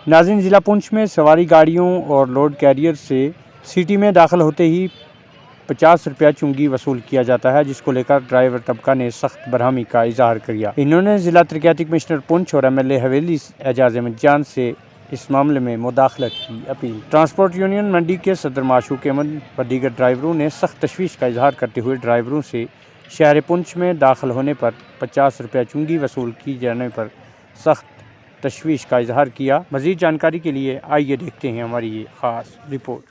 नाज़रीन, ज़िला पुंछ में सवारी गाड़ियों और लोड कैरियर से सिटी में दाखिल होते ही 50 रुपया चुंगी वसूल किया जाता है, जिसको लेकर ड्राइवर तबका ने सख्त बरहमी का इजहार किया। इन्होंने ज़िला तरक्याती कमिश्नर पुंछ और MLA हवेली एजाज अहमद जान से इस मामले में मुदाखलत की अपील। ट्रांसपोर्ट यूनियन मंडी के सदर माशूक अहमद व दीगर ड्राइवरों ने सख्त तशवीश का इजहार करते हुए ड्राइवरों से शहर पुंछ में दाखिल होने पर 50 रुपया चुंगी वसूल की जाने पर सख्त तशवीश का इजहार किया। मज़ीद जानकारी के लिए आइए देखते हैं हमारी ये ख़ास रिपोर्ट।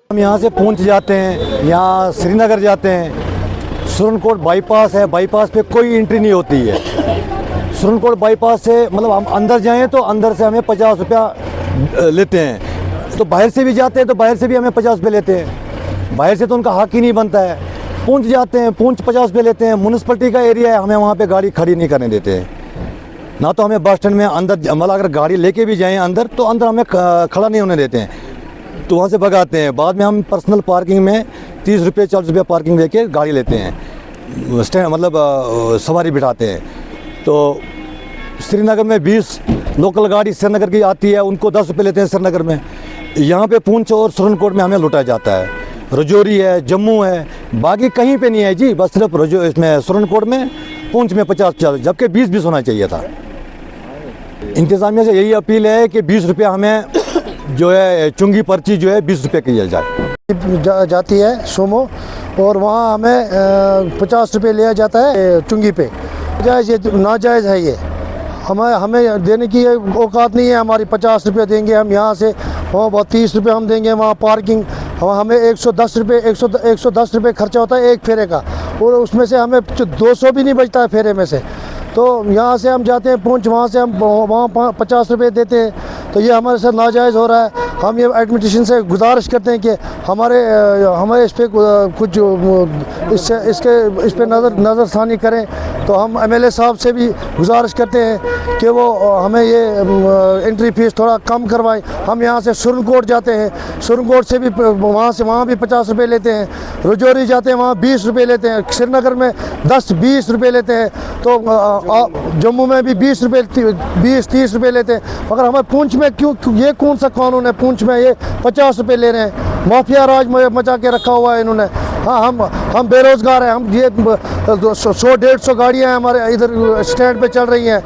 हम यहाँ से पुंछ जाते हैं, यहाँ श्रीनगर जाते हैं। सुरनकोट बाईपास है, बाईपास पे कोई एंट्री नहीं होती है। सुरनकोट बाईपास से मतलब हम अंदर जाएं तो अंदर से हमें 50 रुपया लेते हैं, तो बाहर से भी जाते हैं तो बाहर से भी हमें 50 रुपये लेते हैं। बाहर से तो उनका हक ही नहीं बनता है। पुंछ जाते हैं, पुंछ 50 रुपये लेते हैं। म्यूनसिपलिटी का एरिया है, हमें वहाँ पे गाड़ी खड़ी नहीं करने देते हैं। ना तो हमें बस स्टैंड में अंदर मतलब अगर गाड़ी लेके भी जाएँ अंदर तो अंदर हमें खड़ा नहीं होने देते हैं, तो वहाँ से भगाते हैं। बाद में हम पर्सनल पार्किंग में 30 रुपये 40 रुपये पार्किंग देके गाड़ी लेते हैं, स्टैंड मतलब सवारी बिठाते हैं। तो श्रीनगर में 20 लोकल गाड़ी श्रीनगर की आती है, उनको 10 रुपये लेते हैं श्रीनगर में। यहाँ पे पुंछ और सुरनकोट में हमें लुटाया जाता है। रजौरी है, जम्मू है, बाकी कहीं पे नहीं है जी, बस सिर्फ इसमें सुरनकोट में, पुंछ में 50, जबकि 20 होना चाहिए था। इंतज़ामिया से यही अपील है कि 20 रुपये हमें जो है चुंगी पर्ची जो है 20 रुपये की जाए जाती है सोमो, और वहाँ हमें 50 रुपये लिया जाता है चुंगी पे। जायज़ ये नाजायज़ है, ये हमें देने की औकात नहीं है हमारी। 50 रुपये देंगे हम यहाँ से, वहाँ 30 रुपये हम देंगे, वहाँ पार्किंग हमें 110 रुपये खर्चा होता है एक फेरे का, और उसमें से हमें 200 भी नहीं बचता है फेरे में से। तो यहाँ से हम जाते हैं पुंछ, वहाँ से हम वहाँ 50 रुपये देते हैं, तो ये हमारे साथ नाजायज़ हो रहा है। हम ये एडमिनिस्ट्रेशन से गुजारिश करते हैं कि हमारे इस पर कुछ इस पर नज़रसानी करें। तो हम MLA साहब से भी गुजारिश करते हैं कि वो हमें ये एंट्री फीस थोड़ा कम करवाएं। हम यहाँ से सुरनकोट जाते हैं, सुरनकोट से भी वहाँ भी 50 रुपये लेते हैं। रजौरी जाते हैं, वहाँ 20 रुपये लेते हैं। श्रीनगर में 10-20 रुपये लेते हैं। तो जम्मू में भी 20 रुपये 20-30 रुपये लेते हैं। मगर हमें पुंछ में क्यों, ये कौन सा कानून है पुंछ में ये 50 रुपये ले रहे हैं? माफिया राज मचा के रखा हुआ है इन्होंने। हाँ, हम बेरोज़गार हैं। हम ये 100-150 गाड़ियाँ हैं हमारे इधर स्टैंड पे चल रही हैं।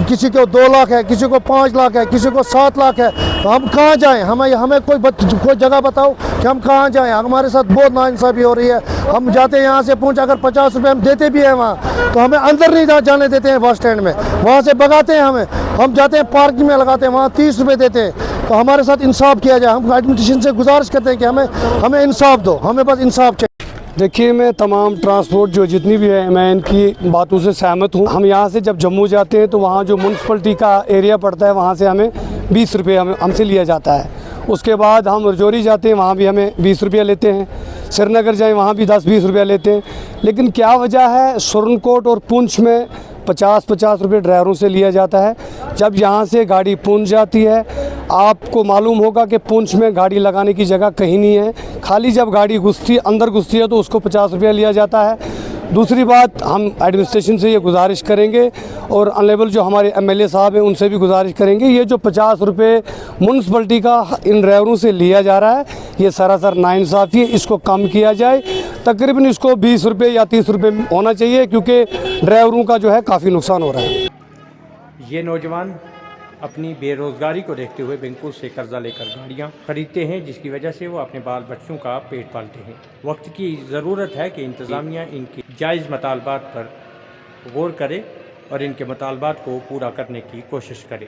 किसी को 2 लाख है, किसी को 5 लाख है, किसी को 7 लाख है। तो हम कहाँ जाएं? हमें कोई जगह बताओ कि हम कहाँ जाएं। हमारे साथ बहुत नाइंसाफ़ी हो रही है। हम जाते हैं यहाँ से पुंछ, अगर 50 रुपये हम देते भी हैं वहाँ, तो हमें अंदर नहीं जाने देते हैं बस स्टैंड में, वहाँ से भगाते हैं हमें। हम जाते हैं पार्किंग में लगाते हैं, वहाँ 30 रुपये देते हैं। तो हमारे साथ इंसाफ किया जाए। हम एडमिनिस्ट्रेशन से गुजारिश करते हैं कि हमें इंसाफ दो, हमें बस इंसाफ चाहिए। देखिए, मैं तमाम ट्रांसपोर्ट जो जितनी भी है, मैं इनकी बातों से सहमत हूँ। हम यहाँ से जब जम्मू जाते हैं तो वहाँ जो म्यूनसिपलिटी का एरिया पड़ता है, वहाँ से हमें 20 रुपये हमसे लिया जाता है। उसके बाद हम रजौरी जाते हैं, वहाँ भी हमें 20 रुपया लेते हैं। श्रीनगर जाएँ, वहाँ भी 10-20 रुपया लेते हैं। लेकिन क्या वजह है, सुरनकोट और पुंछ में 50-50 रुपये ड्राइवरों से लिया जाता है। जब यहाँ से गाड़ी पुंछ जाती है, आपको मालूम होगा कि पुंछ में गाड़ी लगाने की जगह कहीं नहीं है, खाली जब गाड़ी अंदर घुसती है तो उसको 50 रुपया लिया जाता है। दूसरी बात, हम एडमिनिस्ट्रेशन से ये गुजारिश करेंगे और अनलेबल जो हमारे MLA साहब हैं उनसे भी गुजारिश करेंगे, ये जो 50 रुपये म्यूनसिपलिटी का इन ड्राइवरों से लिया जा रहा है, ये सरासर नाइंसाफ़ी है। इसको कम किया जाए, तकरीबन इसको 20 रुपये या 30 रुपये होना चाहिए, क्योंकि ड्राइवरों का जो है काफ़ी नुकसान हो रहा है। ये नौजवान अपनी बेरोज़गारी को देखते हुए बैंकों से कर्जा लेकर गाड़ियाँ खरीदते हैं, जिसकी वजह से वो अपने बाल बच्चों का पेट पालते हैं। वक्त की ज़रूरत है कि इंतज़ामिया इनके जायज़ मतालबात पर गौर करे और इनके मतालबात को पूरा करने की कोशिश करे।